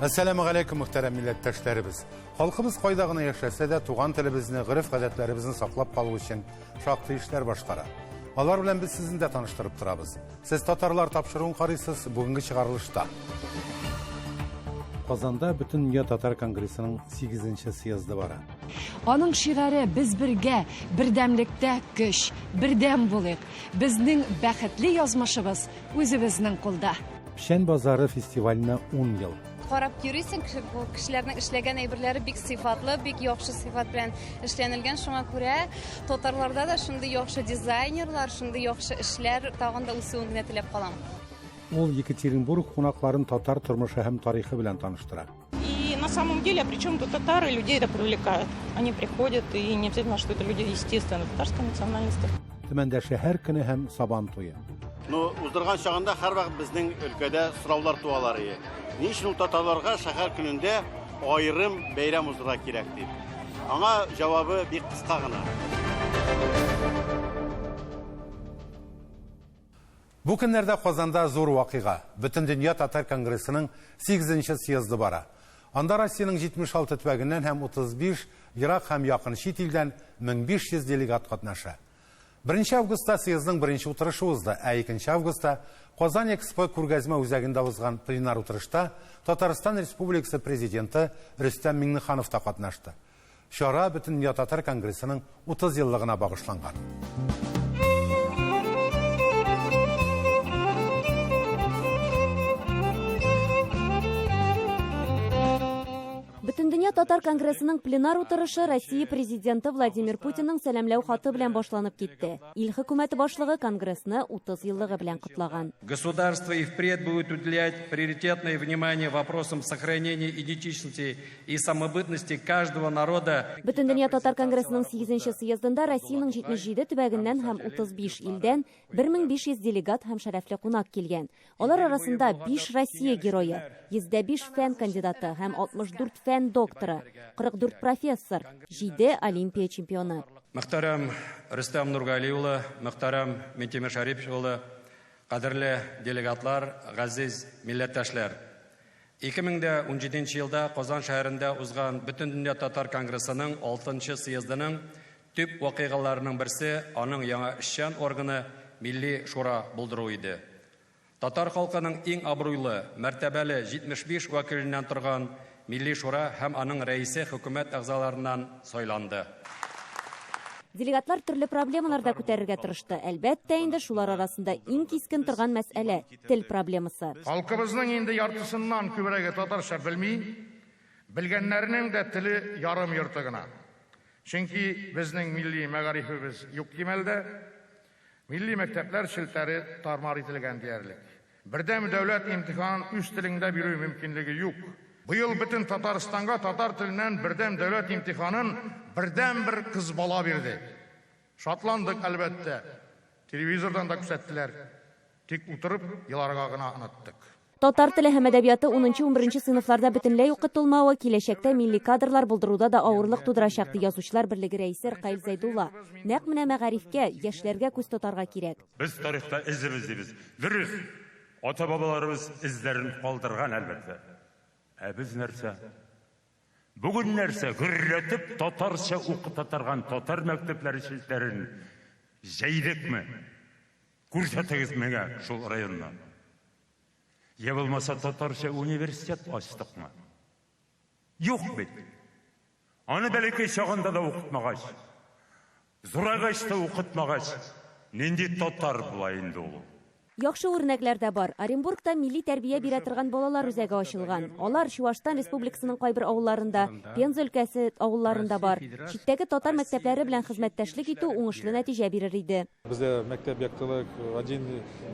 Assalamu alaikum muhterem milletteşlerimiz. Halkımız kaydağına yaşasa da tuğan telebizini, gırıf gadetlerimizni saklap kalı için şaktı işler başkara. Alar bilen biz sizin de tanıştırıp durabız. Siz Tatarlar tapşırığın karısız bugünkü çıkarılışta. Kazanda bütün Dünya Tatar Kongresi'nin 8. siyazdı var. Onun şiarı biz birge, birdemlikte güç, birdem bulayık. Bizning baxtli yazmışımız özümüzning qo'lda. Pişen Bazarı Festivaline 10 yıl. Qarab görüyorsun bu kişilerning ishlagan ayberlari bek sifatli, bek yaxshi sifat bilan ishlanilgan. Shunga ko'ra Tatarlarda da shunday yaxshi dizaynerlar, shunday yaxshi ishlar tag'inda o'sishini tilab qolaman. Ol Yekaterinburg qonaqlarini Tatar turmushi hem tarixi bilan tanıştırar. И на самом деле, причем тут татары, людей это привлекает. Они приходят, и не обязательно, что это люди, естественно, татарской национальности. Tümende şehir günü hem saban toyu. Uzdurgan şağında her vakit bizning ülkede sıravlar tuvaları. Niçin o Tatarlarga şehir gününde ayrım bayram uzdurga kerak deydi. Ama cevabı bir kısa gına. Bu günlerde Kazan'da zor vakıga. Bütün Dünya Tatar Kongresi'nin 8. siyazdı bara. Anda Rusya'nın 76 tüveginden hem 35, Irak hem yakın şit ilden 1500 delegat katnaşa. 1 avgustda siyazdың 1 отырышы узды, 2 августта Казан Экспо күргәзмә үзәгендә узган пленар утырышта Татарстан Республикасы президенты Рөстәм Миңнеханов та катнашты. Шара Бөтен Дөнья Татар Конгрессының 30 еллыгына багышланган. Бөтен Dünya Татар Конгрессының пленар утырышы Россия президенты Владимир Путинның сәламләү хаты белән башланып китте. Ил хөкүмәте башлыгы Конгрессны 30 еллыгы белән кутлаган. Государство и впредь будет уделять приоритетное внимание вопросам сохранения идентичности и самобытности каждого народа. Бөтен Dünya Татар Конгрессының 8 съездында Россиянең 77 төбәгеннән һәм 35 илдән 1500 делегат һәм шәрәфле кунак килгән. Алар арасында 5 Россия герое, 105 фән кандидаты һәм 64 фән докторы, 44 профессор, 7 Олимпия чемпионы. Мөхтәрәм Рөстәм Нургали улы, мөхтәрәм Минтимер Шәрипов улы, кадерле делегатлар, газиз милләттәшләр. 2017 елда Казан шәһәрендә узган Бөтен Дөнья Татар Конгрессының 6 съездының төп вакыйгаларының берсе аның яңа эшчән органы Милли шура булдыру иде. Татар халкының иң абруйлы, мәртәбәле 75 вәкиленнән торган Милли шура һәм аның рәисе хөкүмәт әгъзаларыннан сайланды. Делегатлар төрле проблемаларда күтәрергә тырышты. Әлбәттә, инде шулар арасында иң кискен торган мәсьәлә тел проблемасы. Халкыбызның инде яртысыннан күбрәге татарча белми, белгәннәрнең дә теле ярым йорты гына. Чөнки безнең милли мәгарифебез юк кимәлдә, милли мәктәпләр челтәре тармар ителгән диярлек. Бердәм дәүләт имтихан үз телендә бирү мөмкинлеге юк. Быел бөтен Татарстанга татар теленнән бердәм дәүләт имтиханын бердәм бер кыз бала бирде. Шатландык әлбәттә. Телевизордан да күрсәттеләр. Тик утырып еларга гына оныттык. Татар теле һәм әдәбияты 10-11 сыйныфларда бөтенләй укытылмавы киләчәктә милли кадрлар булдыруда да авырлык тудырачак ди Язучылар берлеге рәисе Ркаил Зайдулла. Нәкъ менә мәгарифкә, яшьләргә күз тотарга кирәк. Без тарихта изебез дибез. Дөрес. Ата-бабаларыбыз изләрен калдырган әлбәттә. Biz нәрсә? Бүген нәрсә? Гүррәтеп татарча укытатырган татар мәктәпләре челтәрен җәйдекме? Күрсәтегез миңа шул районнан. Я булмаса татарча университет ачтыкмы? Юк бит. Аны бәлки чагында да укытмагач. Зурагач та укытмагач. Нинди татар була инде ул? Яхшы үрнәкләр дә бар. Оренбургта милли тәрбия бирә торган балалар үзәге ачылган. Алар Чуашстан Республикасының кайбер авылларында, Пенза өлкәсе авылларында бар. Читтәге татар мәктәпләре белән хезмәттәшлек итү уңышлы нәтиҗә бирер иде. Бездә мәктәп яктылык один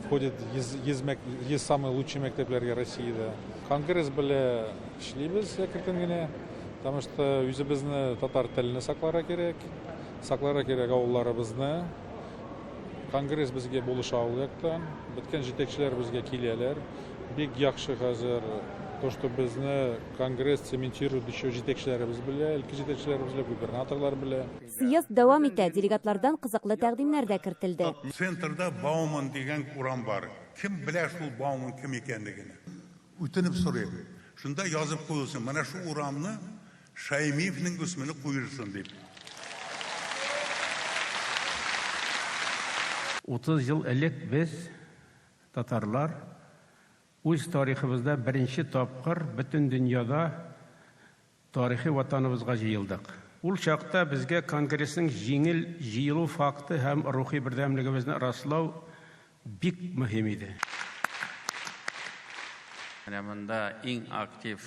входит из самых лучших мәктәпләргә Россиядә. Конгресс белән эшлибез әкрен генә, потому что үзебезне татар телене сакларга кирәк. Сакларга кирәк авылларыбызны. Конгресс безгә булыша алыктан, беткән җитәкчеләр безгә киләләр. Бик яхшы хәзер то, что безне Конгресс цементирует еще җитәкчеләребез белә, өлкә җитәкчеләребез белә, губернаторлар белә. Съезд дәвам итә, делегатлардан кызыклы тәкъдимнәр дә кертелде. Центрда Бауман дигән урам бар. Кем белә шул Бауман кем икәнлеген? Үтенеп сорыйм. Шунда язып қойылсын, мына шу урамны Шаймиевнің өсіміні қойырсын деп. 30 жыл элек біз, татарлар, өз тарихыбызда бірінші тапқыр бүтін дүнияда тарихи ватанымызға жиылдық. Ул шақта бізге Конгресстің жеңіл жиылу факты һәм рухи бірдәмлігімізді раслау бик мөһим иде. Мында ең актив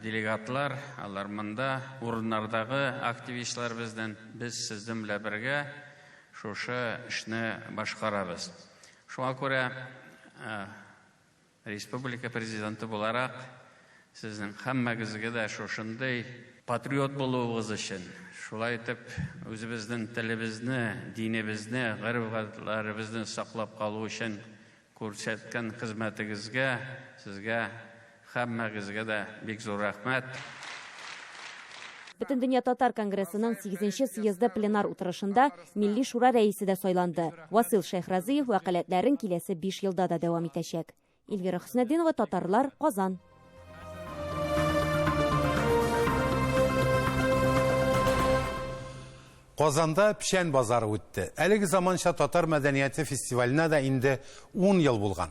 делегатлар, алар мында урыннардағы активистлар бізден, біз сіздің белән бергә шушы эшне башкарабыз. Шуңа күрә республика президенты буларак сезнең һәммәгезгә дә шушындай патриот булуыгыз өчен, шулай итеп үзебезнең телебезне, динебезне, гырыф-гадәтләребезне саклап калу өчен күрсәткән хезмәтегезгә, сезгә һәммәгезгә дә бик зур рәхмәт. Бөтендөнья татар конгрессының 8-нче съезды пленар утырышында Милли шура рәисе дә сайланды. Васил Шәйхразиев вәкаләтләрен киләсе 5 елда да дәвам итәчәк. Эльвира Хөснетдинова, Татарлар, Казан. Казанда пишән базары үтте. Әлеге заманча татар мәдәнияте фестиваленә дә инде 10 ел булган.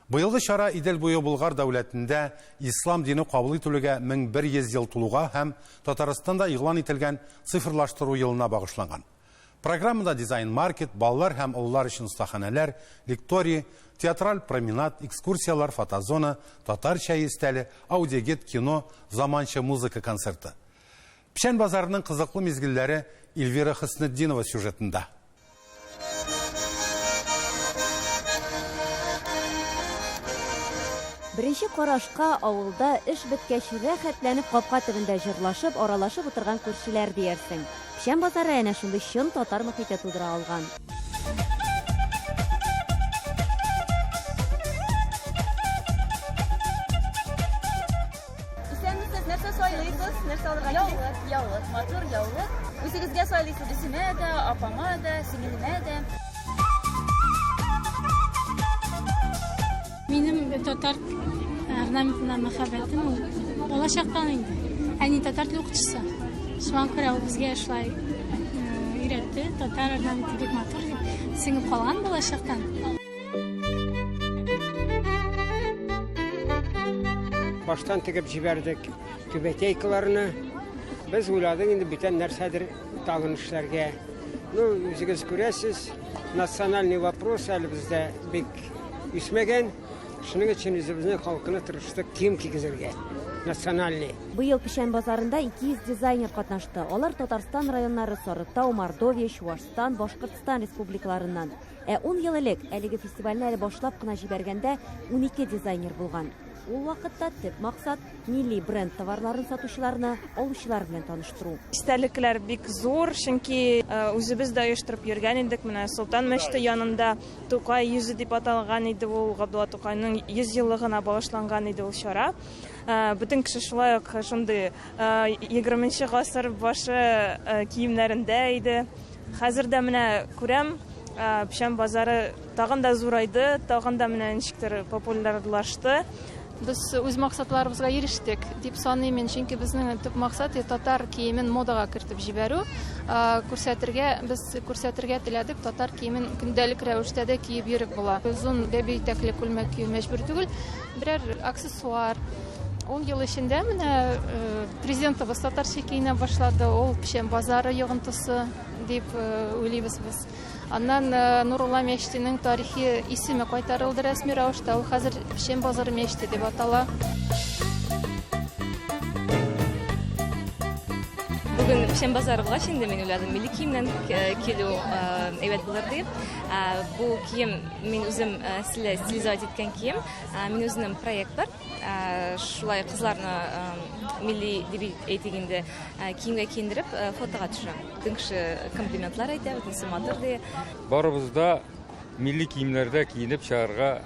Быелгы чара Идел буе Болгар дәүләтендә ислам дине кабул ителүгә 1100 ел тулуга һәм Татарстанда игълан ителгән цифрлаштыру елына багышланган. Программада дизайн-маркет, балалар һәм уллар өчен остаханәләр, лекторий, театраль променад, экскурсиялар, фотозона, татар чәй өстәле, аудиогид, кино, заманча музыка концерты. Пишән базарының кызыклы мизгилләре Эльвира Хөснетдинова сюжетында. Беренче карашка авылда эш беткәч рәхәтләнеп капка төбендә җырлашып, аралашып утырган күршеләр диярсең. Пишән базары әнә шундый чын татар мөхите тудыра алган. Исәнмесез, нәрсә сайлыйсыз? Нәрсә алырга? Яулык, матур яулык. Үзегезгә сайлыйсыз, исемә дә, апама да, сеңелемә дә. Минем татар орнаментына мәхәббәтем болашактан инде. Әни татар тел укытучысы. Шуңа күрә ул безгә шулай өйрәтте. Татар орнаменты бик матур дип сеңеп калган болашактан. Баштан тегеп җибәрдек түбәтейкаларны. Без уйладык инде бүтән нәрсәдер тагын эшләргә. Үзегез күрәсез, национальный вопрос әле бездә бик үсмәгән. Шуның өчен үзебезнең халкыны тырыштык кием кигезергә. Национальный. Быел пишән базарында 200 дизайнер катнашты. Алар Татарстан районнары Сарытау, Мордовия, Чувашстан, Башкортстан республикаларыннан. 10 ел элек әлеге фестивальне башлап кына җибәргәндә 12 дизайнер булган. Ул вакытта төп максат милли бренд товарларын сатучыларны алучылар белән таныштыру. Истәлекләр бик зур, чөнки үзебез дә оештырып йөргән идек. Менә Солтан мәчете янында Тукай йөзе дип аталган иде ул. Габдулла Тукайның 100 еллыгына багышланган иде ул чара. Бүтән кеше шулай ук шундый 20нче гасыр башы киемнәрендә иде. Хәзер дә менә күрәм, пишән базары тагын да зурайды, тагын да менә ничектер популярлашты. Без үз максатларыбызга ирештек дип саныйм, чөнки безнең төп максат татар киемен модага кертеп җибәрү, күрсәтергә теләдек, татар киемен көндәлек рәвештә дә киеп йөреп була. Узын бәби итәкле күлмәк кию мәҗбүр түгел, берәр аксессуар. 10 ел эчендә менә президентыбыз татарча киенә башлады, ул пишән базары йогынтысы дип уйлыйбыз без. Аннан Нурулла мәчетенең тарихи исеме кайтарылды рәсми рәвештә, ул хәзер пишән базары мәчете дип атала. Бүген пишән базарыга инде мин уйладым, милли киемнән килү әйбәт булыр дип. Бу кием мин үзем стилизация иткән кием. Мин үземнең проект бар. Шулай кызларны милли дип әйтгәндә киемгә киендереп фотога төшерәм. Бүтән кеше комплиментлар әйтә, бүтән матур ди. Барыбызда милли киемнәрдә киенеп чыгарга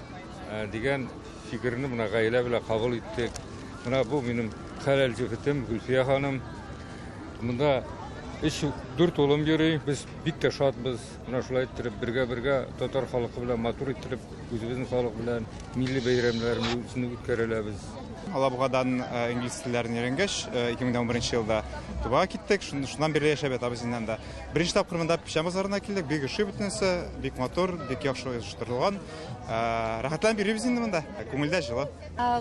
дигән фикерне менә гаилә белән кабул иттек. Менә бу минем хәләл җефетем Гөлфия ханым. Монда 3-4 улым йөри, без бик тә шатбыз. Менә шулай итеп бергә татар халкы белән матур итеп, үзебезнең халык белән милли бәйрәмнәрне үткәрәләбез. Алабугадан инглиз телләрен өйрәнгәч, 2011 елда Тубага киттек. Шуннан бирле яшәп ятабыз инде. Беренче тапкыр монда печән базарына килдек. Бик эше бөтенсе, бик мотор, бик яхшы оештырылган. Рәхәтләнеп йөрибез инде монда. Күңелдә җылы.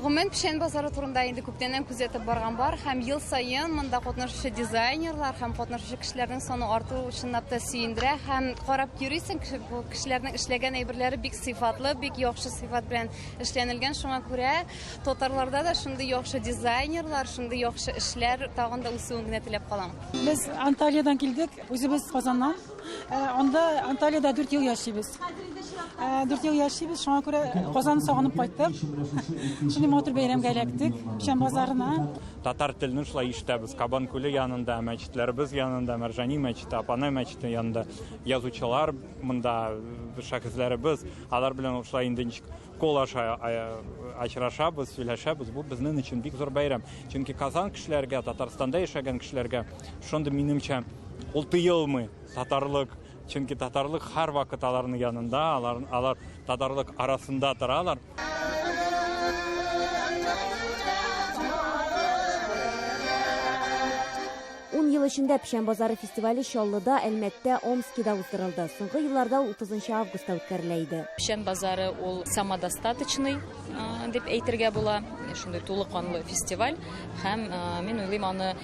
Гомумән печән базары турында инде күптәннән күзәтеп барган бар һәм ел саен монда катнашучы дизайнерлар һәм катнашучы кешеләрнең саны арту чынлап та сөендерә һәм карап йөрисең, бу кешеләрнең эшләгән әйберләре бик сыйфатлы, бик яхшы сыйфат белән эшләнелгән. Шуңа күрә татарларда да шундый яхшы дизайнерлар, шундый яхшы эшләр тагын да үсүен генә теләп калам. Без Анталиядан килдек, үзебез Казаннан. Анда Анталияда 4 ел яшибез. 4 ел яшибез, шуңа күрә Казанны сагынып кайттык. Шундый матур бәйрәмгә эләктек, печән базарына. Татар телен шулай ишетәбез. Кабан күле янында, мәчетләребез янында, Мәрҗани мәчете, Апана мәчете янында язучылар монда шәхесләребез, алар белән шулай инде кол очрашабыз, сөйләшәбез. Бу безнең өчен бик зур бәйрәм. Чөнки Казан кешеләргә, Татарстанда яшәгән кешеләргә шундый минемчә ул тыелмый татарлык. Чөнки татарлык һәр вакыт аларның янында, алар татарлык арасында торалар. 10 ел эчендә печән базары фестивале Чаллыда, Әлмәттә, Омскида уздырылды. Соңгы елларда 30 августта үткәрелә иде. Печән базары ул самодостаточный дип әйтергә була. Шундый тулыканлы фестиваль һәм мин уйлыйм аны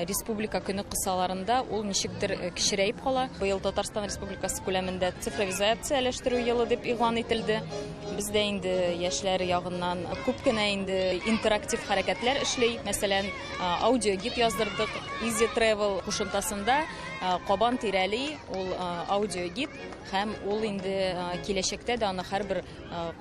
республика көне кысаларында ул ничектер кичерәйеп кала. Быел Татарстан Республикасы күләмендә цифровизацияләштерү елы дип игълан ителде. Бездә инде яшьләр ягыннан күп кенә инде интерактив хәрәкәтләр эшләй. Мәсәлән, аудиогид яздырдык. Easy Travel кушымтасында Кабан Тирәли ул аудиогид һәм ул инде киләчәктә дә аны һәрбер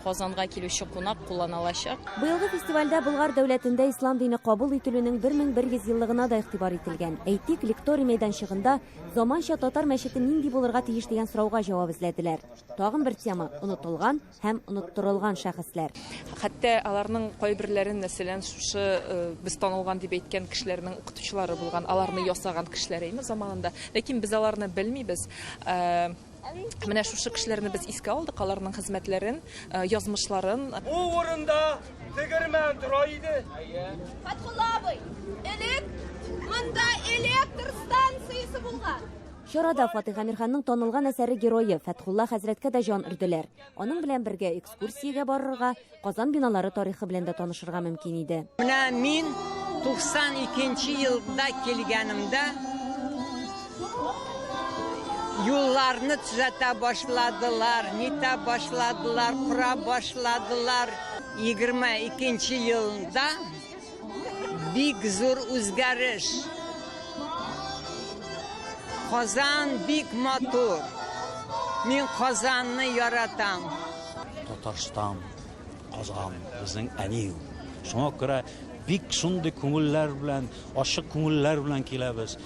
Казанга килүче кунак куллана алачак. Быелгы фестивальдә Болгар дәүләтендә ислам дине кабул ителүнең 1100 еллыгына да игътибар ителгән. Әйтик, лекторий мәйданчыгында заманча татар мәчете нинди булырга тиеш дигән сорауга җавап эзләделәр. Тагын бер тема онытылган һәм оныттырылган шәхесләр. Хәтта аларның кайберләрен мәсәлән шушы без танылган дип әйткән кешеләрнең укытучылары булган, аларны ясаган кешеләр име заманында. Ләкин без аларны белмибез. Менә шушы кешеләрне без искә алдык, аларның хезмәтләрен, язмышларын. Бу урында тегермән тора иде. Фатхулла абый, монда электр станциясе булган. Чарада Фатих Амирханның танылган әсәре герое Фатхулла хәзрәткә дә җан өрделәр. Аның белән бергә экскурсиягә барырга, Казан биналары тарихы белән дә танышырга мөмкин иде. Менә мин 92 елда килгәнемдә юлларны төзәтә башладылар, нитә башладылар, кура башладылар. 22 елда бик зур үзгәреш. Казан бик матур. Мин Казанны яратам. Татарстан, Казан безнең әни. Шуңа күрә бик шундый күңелләр белән, ачык күңелләр белән киләбез.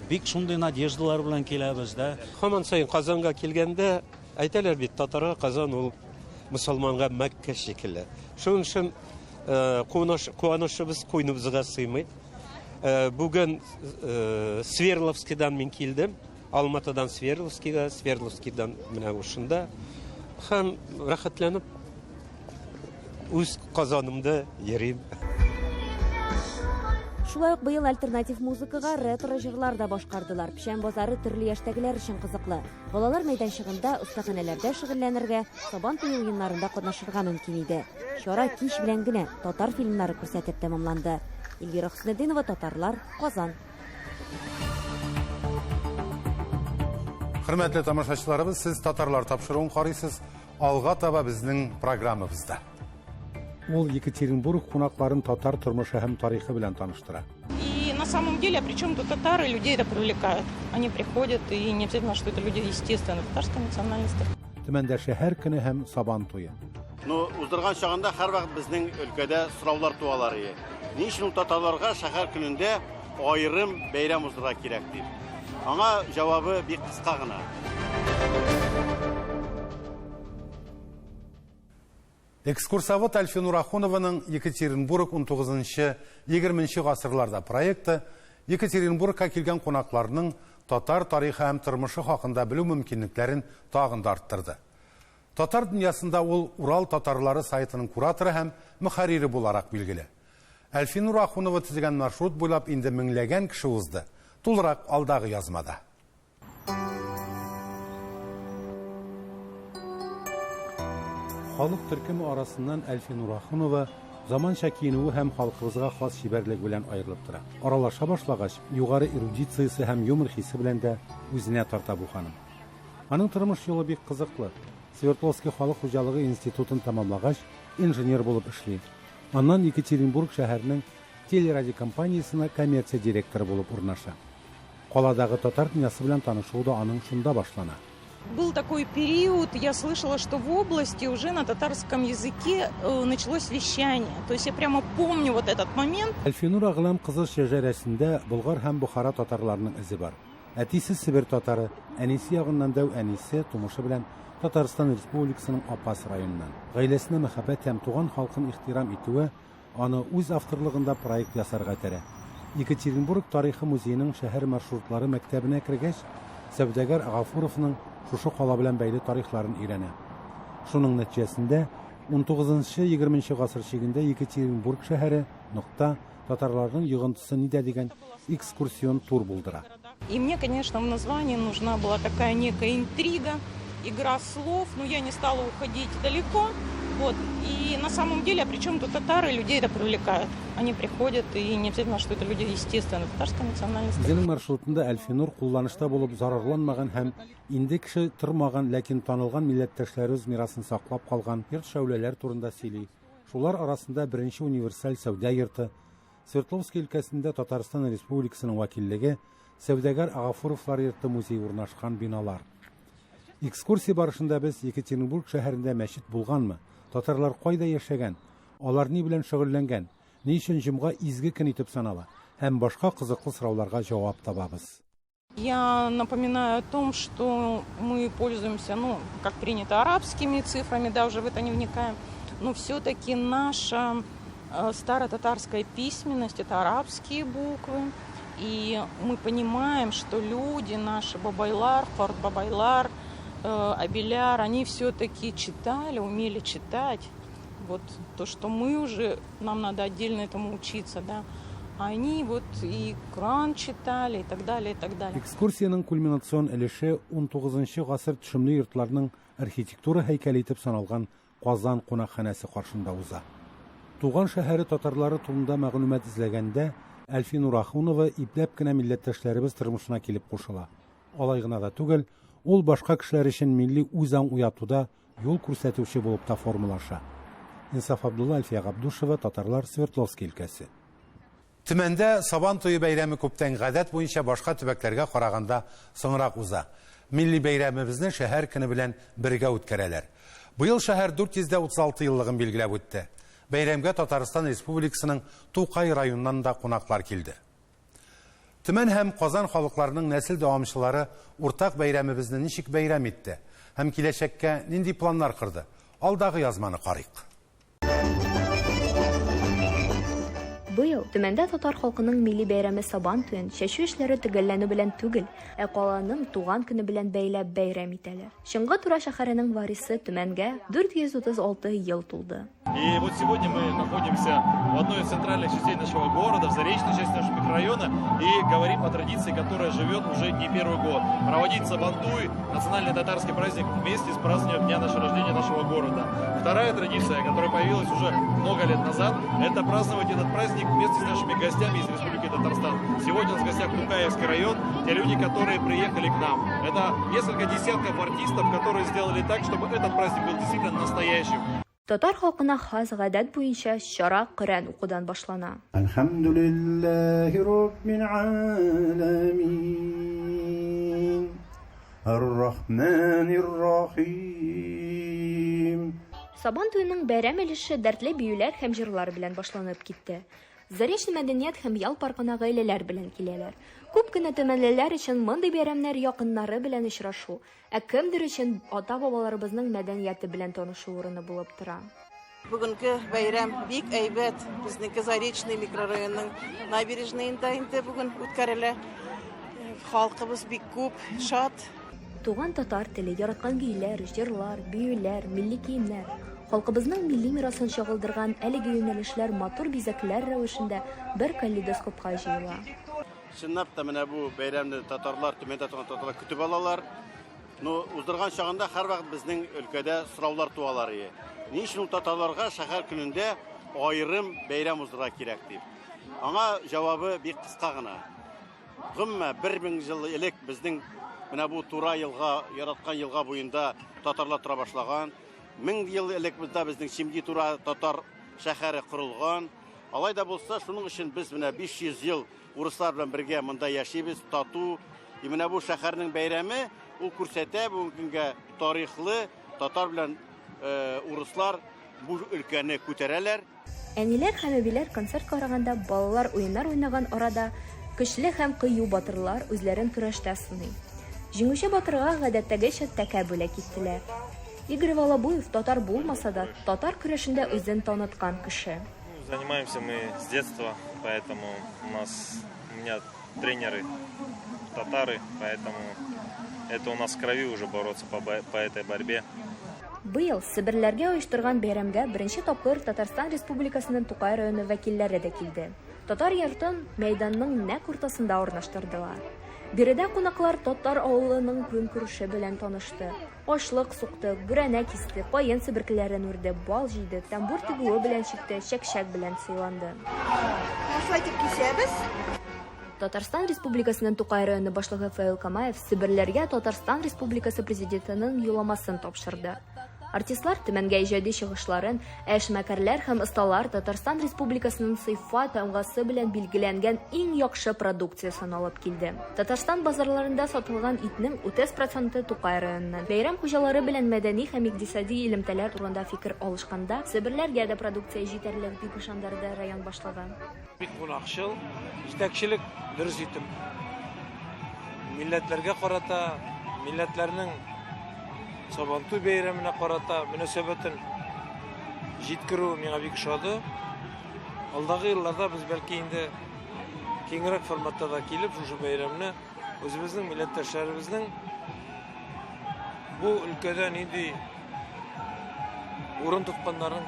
Бик шундый надеждалар белән киләбез дә. Һаман сайын Казанга килгәндә әйтәләр бит, татарга Казан ул мусламанга Мәккә шикелле. Шуның өчен куанышыбыз куйныбызга сыймый. Бүген Свердловскидан мин килдем. Алматыдан Свердловскига, Свердловскидан менә ушында. Һәм рәхәтләнеп үз Казанымда йөрим. Шулай ук быел альтернатив музыкага ретро җырлар да башкардылар. Печән базары төрле яшьтәгеләр өчен кызыклы. Балалар мәйданчыгында остаханәләрдә шөгыльләнергә, Сабан туе уеннарында катнашырга мөмкин иде. Чара кич белән генә татар фильмнары күрсәтеп тәмамланды. Эльвира Хөснетдинова, Татарлар, Казан. Хөрмәтле тамашачыларыбыз, сез татарлар тапшыруын карыйсыз. Алга таба безнең программабызда. Ул Екатеринбург кунакларын татар тормышы һәм тарихы белән таныштыра. И на самом деле, причем тут татары, людей это привлекает. Они приходят, и не обязательно, что это люди, естественно, татарской национальности. Төмәндә шәһәр көне һәм Сабан туе. Уздырган чагында һәрвакыт безнең өлкәдә сораулар туалар. Ни өчен татарларга шәһәр көнендә аерым бәйрәм уздырырга кирәк дип. Аңа җавабы бик кыска гына. Экскурсовод Альфинур Ахунованың Екатеринбург 19-20 гасырларда проекты Екатеринбургка килгән кунакларның татар тарихы һәм тормышы хакында белү мөмкинлекләрен тагын да арттырды. Татар дөньясында ул Урал татарлары сайтының кураторы һәм мөхәррире буларак билгеле. Әлфинур Ахунова төзегән маршрут буйлап инде меңләгән кеше узды. Тулырак алдагы язмада. Халык төркеме арасыннан Әлфинур Ахунова заманча киенүе һәм халкыбызга хас шибәрлек белән аерылып тора. Аралаша башлагач, югары эрудициясе һәм юмор хисе белән дә үзенә тарта бу ханым. Аның тормыш юлы бик кызыклы. Свердловский халык хуҗалыгы институтын тәмамлагач, инженер булып эшли. Аннан Екатеринбург шәһәренең телерадиокомпаниясына коммерция директоры булып урнаша. Каладагы татар дөньясы белән танышуы да аның шунда башлана. Был такой период, я слышала, что в области уже на татарском языке началось вещание. То есть я прямо помню вот этот момент. Әлфинур агылам кызы шәҗәрәсендә Болгар һәм Бухара татарларының изе бар. Әтисе Сибир татары, әнисе ягыннан да әнисе тумышы белән Татарстан Республикасының Апас районыннан. Гаиләсенә мәхәббәт һәм туган халкын ихтирам итүе аны үз авторлыгында проект ясарга тәрә. Екатеринбург тарихы музееның шәһәр маршрутлары мәктәбенә кергәч, Сәүдәгәр Агафуровның шушы кала белән бәйле тарихларын өйрәнә. Шуның нәтиҗәсендә 19-20 гасыр чигендә Екатеринбург шәһәре нокта татарларның йогынтысы нидә дигән экскурсион тур булдыра. И мне, конечно, в названии нужна была такая некая интрига, игра слов, но я не стала уходить далеко. Вот. И на самом деле, а при чем тут татары, людей это привлекает. Они приходят, и не обязательно, что это люди, естественно, татарской национальности. Үзенең маршрутында Әлфинур кулланышта булып зарарланмаган һәм инде кеше тормаган, ләкин танылган милләттәшләребез мирасын саклап калган йорт шәүләләр турында сөйли. Шулар арасында беренче универсаль сәүдә йорты, Свердловск өлкәсендә Татарстан Республикасының вәкиллеге, Сәүдәгәр Агафуровлар йорты музей урнашкан биналар. Экскурсия барышында без Екатеринбург шәһәрендә мәчет булганмы? Татарлар кайда яшәгән? Алар ни белән шөгыльләнгән? Ни өчен җомга изге көн итеп санала? Һәм башка кызыклы сорауларга җавап табабыз. Я напоминаю о том, что мы пользуемся, как принято, арабскими цифрами, да, уже в это не вникаем, но все-таки наша старотатарская письменность — это арабские буквы, и мы понимаем, что люди наши, Бабайлар, Форт Бабайлар, Абеляр, они все-таки читали, умели читать. Вот то, что мы уже, нам надо отдельно этому учиться, да. Они вот и Коран читали, и так далее, и так далее. Экскурсияның кульминацион өлеше 19-нчы гасыр төшемле йортларның архитектура һәйкәле итеп саналган Казан кунакханәсе каршында уза. Туган шәһәре татарлары турында мәгълүмат эзләгәндә Әлфинур Ахунова ипләп кенә милләттәшләребез тормышына килеп кушыла. Алай гына да түгел, ул башка кешеләр өчен милли үзаң уятуда юл күрсәтүче булып та формалаша. Инсаф Абдулла, Әлфия Габдушева, Татарлар, Свердловск өлкәсе. Төмәндә Сабан туе бәйрәме күптән гадәт буенча башка төбәкләргә караганда соңрак уза. Милли бәйрәмебезне шәһәр көне белән бергә үткәрәләр. Быел шәһәр 436 еллыгын билгеләп үтте. Бәйрәмгә Татарстан Республикасының Тукай районыннан да кунаклар килде. Төмән һәм Казан халыкларының нәсел дәвамчылары уртак бәйрәмебезне ничек бәйрәм итте һәм киләчәккә нинди планнар кырды? Алдагы язманы карыйк. Быел төмәндә татар халкының милли бәйрәме Сабан туен чәчү эшләре төгәлләнү белән түгел, каланың туган көне белән бәйләп бәйрәм итәләр. Шыңгы Тура шәһәренең варисы Төмәнгә 436 ел тулды. И вот сегодня мы находимся в одной из центральных частей нашего города, в заречной части нашего микрорайона, и говорим о традиции, которая живет уже не первый год. Проводить Сабантуй, национальный татарский праздник, вместе с празднованием дня нашего рождения нашего города. Вторая традиция, которая появилась уже много лет назад, это праздновать этот праздник вместе с нашими гостями из Республики Татарстан. Сегодня у нас в гостях Тукаевский район, те люди, которые приехали к нам. Это несколько десятков артистов, которые сделали так, чтобы этот праздник был действительно настоящим. Татар халкына хас гадәт буенча чара Коръән укудан башлана. Алхамдулиллахи раббил аламин. Ар-рахманир рахим. Сабан туеның бәйрәм өлеше дәртле биюләр һәм җырлар белән башланып китте. Заречный мәдәният һәм ял паркына гаиләләр белән киләләр. Күп кенә төмәнлеләр өчен мондый бәйрәмнәр якыннары белән очрашу, кемдер өчен ата-бабаларыбызның мәдәнияте белән танышу урыны булып тора. Бүгенге бәйрәм бик әйбәт. Безнеке Заречный микрорайонының набережныйында инде бүген үткәрелә. Халкыбыз бик күп, шат. Туган татар теле, яраткан көйләр, җырлар, биюләр, милли киемнәр. Халкыбызның милли мирасын чагылдырган әлеге юнәлешләр матур бизәкләр рәвешендә бер калейдоскопка җыела. Чынлап та менә бу бәйрәмне татарлар, төмәндә торган татарлар көтеп алалар. Уздырган чагында һәрвакыт безнең өлкәдә сораулар туалар. Ни өчен ул татарларга шәһәр көнендә айрым бәйрәм уздырырга кирәк дип. Аңа җавабы бик кыска гына. Гомма 1000 ел элек безнең менә бу Тура елга, яраткан елга буенда татарлар тора башлаган. 1000 ел элек безнең Шимди Тура татар шәһәре корылган. Алай да булса, шуның өчен без менә 500 ел урыслар белән бергә монда яшибез, тату. И менә бу шәһәрнең бәйрәме ул күрсәтә бүгенгә тарихлы татар белән урыслар бу өлкәне күтәрәләр. Әниләр һәм әбиләр концерт караганда балалар уеннар уйнаган арада көчле һәм кыю батырлар үзләрен көрәштә сыный. Җиңүче батырга гадәттәгечә тәкә бүләк иттеләр. Игорь Волобуев татар булмаса да, татар көрәшендә үзен таныткан кеше. Занимаемся мы с детства, поэтому у меня тренеры татары, поэтому это у нас в крови уже бороться по этой борьбе. Быел Себерләргә оештырган бәйрәмгә беренче тапкыр Татарстан Республикасының Тукай районы вәкилләре дә килде. Татар йортын мәйданның нәкъ уртасында урнаштырдылар. Биредә кунаклар татар авылының көнкүреше белән танышты. Ашлык сукты, гүрәнә кисте, каен себеркеләрен үрде, бал җыйды, тамбур тегүе белән чикте, чәкчәк белән сыйланды. Татарстан Республикасының Тукай районы башлыгы Фаил Камаев Себерләргә Татарстан Республикасы президентының юлламасын тапшырды. Артистлар төмәнгә иҗади чыгышларын, эшмәкәрләр һәм осталар Татарстан Республикасының сыйфат тамгасы белән билгеләнгән иң яхшы продукциясын алып килде. Татарстан базарларында сатылган итнең 30% Тукай районыннан. Бәйрәм хуҗалары белән мәдәни һәм икътисади элемтәләр турында фикер алышканда, Себерләргә дә продукция җитәрлек дип ышандырды район башлыгы. Бик кунакчыл, җитәкчелек дөрес итеп. Милләтләргә карата, милләтләрнең Сабантуй бәйрәменә карата мөнәсәбәтен җиткерү миңа бик ошады. Алдагы елларда без бәлки инде киңрәк форматта да килеп, шушы бәйрәмне үзебезнең милләттәшләребезнең бу өлкәдә нинди урын тотканнарын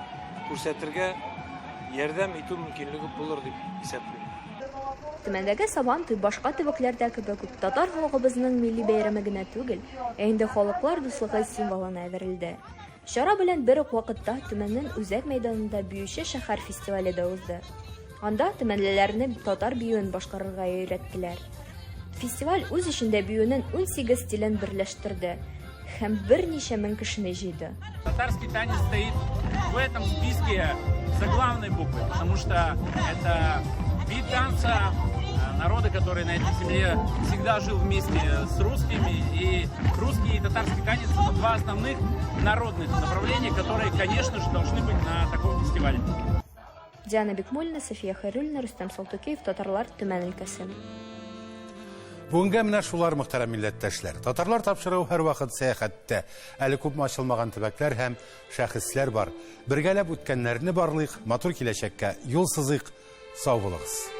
күрсәтергә ярдәм итү мөмкинлеге булыр дип исәплим. Төмәндәге Сабантуй башка төбәкләрдә кебек үк татар халкыбызның милли бәйрәме генә түгел, инде халыклар дуслыгы символына әверелде. Чара белән бер үк вакытта Төмәннең үзәк мәйданында биюче шәһәр фестивале дә узды. Анда төмәнлеләрне татар биюен башкарырга өйрәттеләр. Фестиваль үз эчендә биюнең 18 стилен берләштерде һәм берничә мең кешене җыйды. Татарский танец стоит в этом списке заглавной буквы, потому что это вид танца народа, который на этой земле всегда жил вместе с русскими. И русский и татарский танец — это два основных народных направления, которые, конечно же, должны быть на таком фестивале. Диана Бекмуллина, София Хайруллина, Рустам Салтыкеев, Татарлар, Төмән өлкәсе. Бүгенге менә шулар мөхтәрәм милләттәшләр. Татарлар тапшыруы һәр вакыт сәяхәттә. Әле күп ачылмаган төбәкләр һәм шәхесләр бар. Бергәләп үткәннәрне барлык, матур киләчәккә юл сызык. Сау булыгыз.